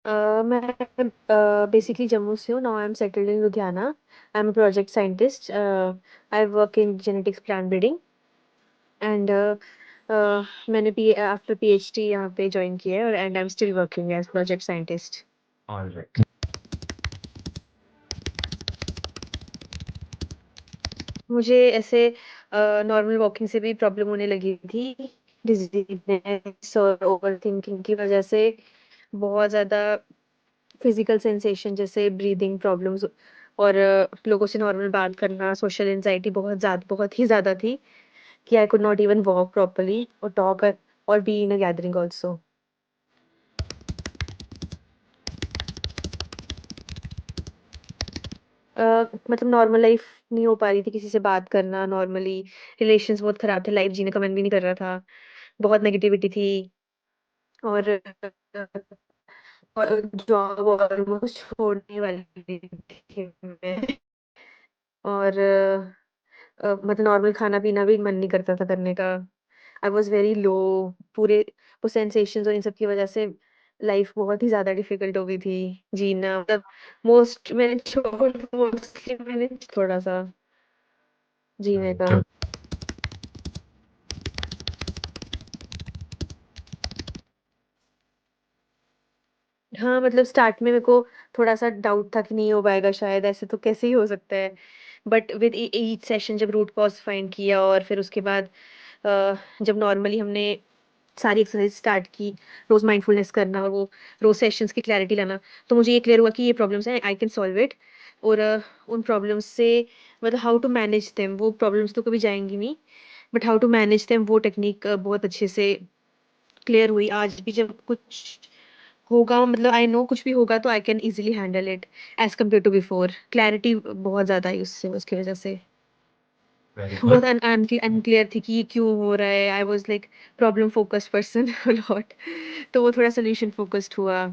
मैं बेसिकली जम्मू से हूँ। Now I am settled in Ludhiana. I am project scientist. I work in genetics plant breeding and मैंने P after PhD यहाँ पे join किया है और and I am still working as project scientist. All right. मुझे ऐसे नॉर्मल वॉकिंग से भी प्रॉब्लम होने लगी थी, डिजीनेस और ओवर थिंकिंग की वजह से। बहुत ज़्यादा फिजिकल सेंसेशन जैसे ब्रीदिंग प्रॉब्लम्स और लोगों से नॉर्मल बात करना, सोशल एंजाइटी बहुत ही ज़्यादा थी कि I could not even walk properly और टॉक और be in a gathering also. मतलब नॉर्मल लाइफ नहीं हो पा रही थी, किसी से बात करना नॉर्मली। रिलेशंस बहुत खराब थे, लाइफ जीने का मन भी नहीं कर रहा था। बहुत नेगेटिविटी थी और जॉब ऑलमोस्ट छोड़ने वाली थी मैं। और मतलब नॉर्मल खाना पीना भी मन नहीं करता था करने का। I was very low. पूरे वो सेंसेशंस और इन सब की वजह से लाइफ बहुत ही ज्यादा डिफिकल्ट हो गई थी जीना। मतलब मोस्टली मैंने थोड़ा सा जीने का। तो हाँ, मतलब स्टार्ट में मेरे को थोड़ा सा डाउट था कि नहीं हो पाएगा शायद, ऐसे तो कैसे ही हो सकता है। बट विद ईच सेशन जब रूट कॉज फाइंड किया और फिर उसके बाद जब नॉर्मली हमने सारी एक्सरसाइज स्टार्ट की, रोज माइंडफुलनेस करना और वो रोज सेशंस की क्लैरिटी लाना, तो मुझे ये क्लियर हुआ कि ये प्रॉब्लम्स हैं, आई कैन सॉल्व इट। और उन प्रॉब्लम्स से मतलब हाउ टू मैनेज देम, वो प्रॉब्लम्स तो कभी जाएंगी नहीं, but how to manage them वो टेक्निक बहुत अच्छे से क्लियर हुई। आज भी जब कुछ होगा, मतलब आई नो कुछ भी होगा तो I can easily handle it as compared to before. Clarity बहुत ज्यादा है उससे, उसकी वजह से। वेरी बहुत गुड। अनक्लियर थी कि ये क्यों हो रहा है। I was like problem focused person lot. तो वो थोड़ा सोल्यूशन फोकस्ड हुआ।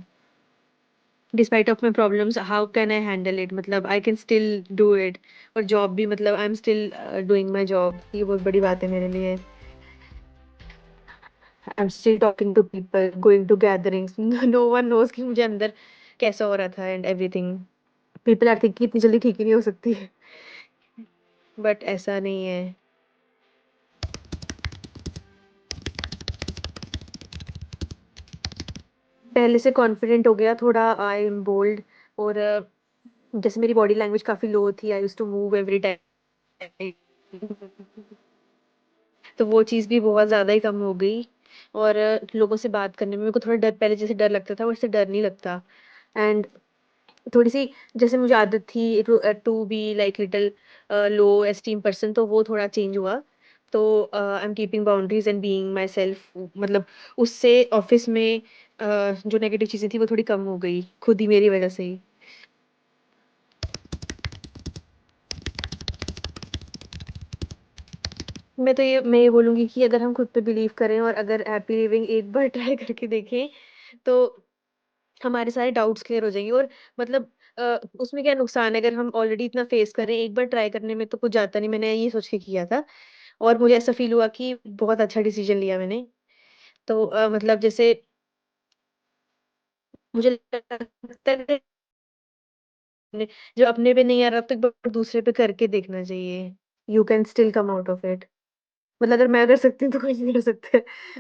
Despite of my problems how can I handle it, मतलब I can still do it. और जॉब भी, मतलब I am still doing my job, ये बहुत बड़ी बात है मेरे लिए। I am still talking to people, going to gatherings. No one knows कि मुझे अंदर कैसा हो रहा था and everything. People are think कि इतनी जल्दी ठीक ही नहीं हो सकती, बट ऐसा नहीं है। पहले से कॉन्फिडेंट हो गया थोड़ा, आई एम बोल्ड। और जैसे मेरी बॉडी लैंग्वेज काफी लो थी, I used to move every time, तो वो चीज़ भी बहुत ज़्यादा ही कम हो गई। और लोगों से बात करने में मेरे को थोड़ा डर, पहले जैसे डर लगता था वैसे डर नहीं लगता। एंड थोड़ी सी जैसे मुझे आदत थी to be like little low esteem person, तो वो थोड़ा चेंज हुआ। तो I am keeping boundaries and being myself, मतलब उससे ऑफिस में जो नेगेटिव चीज़ें थी वो थोड़ी कम हो गई, खुद ही मेरी वजह से ही। मैं ये बोलूंगी कि अगर हम खुद पे बिलीव करें और अगर हैप्पी लिविंग एक बार ट्राई करके देखें, तो हमारे सारे डाउट्स क्लियर हो जाएंगे। और मतलब उसमें क्या नुकसान है, अगर हम ऑलरेडी इतना फेस करें, एक बार ट्राई करने में तो कुछ जाता नहीं। मैंने ये सोच के किया था और मुझे ऐसा फील हुआ कि बहुत अच्छा डिसीजन लिया मैंने। तो मतलब जैसे मुझे लगता है जो अपने पे नहीं आ रहा तो एक बार दूसरे पे करके देखना चाहिए। You can still come out of it. मतलब अगर मैं कर सकती हूँ तो कोई नहीं कर सकते।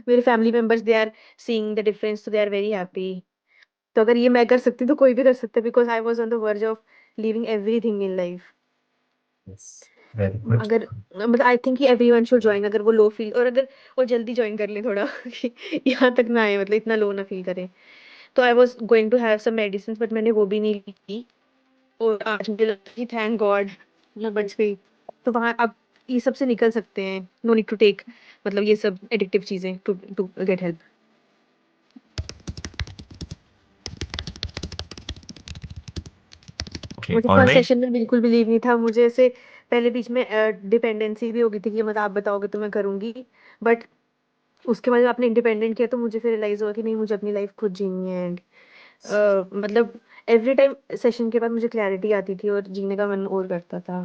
मेरे family members they are seeing the difference, तो दे आर वेरी हैप्पी। तो अगर ये मैं कर सकती हूँ तो कोई भी कर सकता है, because I was on the verge of living everything in life. Yes. Very good. अगर मतलब I think everyone should join, अगर वो लो फील, और अगर वो जल्दी ज्वाइन कर ले थोड़ा कि यहाँ तक ना आए, मतलब इतना लो ना फील करे। तो I was going to have some medicine, but मैंने वो भी नहीं ली। और आज मुझे लगता है कि थैंक गॉड मैं बच गई। तो वहां अब ये सब से निकल सकते हैं। नो नीड टू टेक, मतलब ये सब एडिक्टिव चीजें to to get help. Okay, मुझे और फर्स्ट मैं सेशन में बिल्कुल बिलीव नहीं था। मुझे ऐसे पहले बीच में डिपेंडेंसी भी हो गई थी कि मतलब आप बताओगे तो मैं करूंगी। बट उसके बाद जब आपने इंडिपेंडेंट किया तो मुझे फिर रियलाइज हुआ कि नहीं, मुझे अपनी लाइफ खुद जीनी है। एंड मतलब एवरी टाइम सेशन के बाद मुझे क्लैरिटी आती थी और जीने का मन और करता था।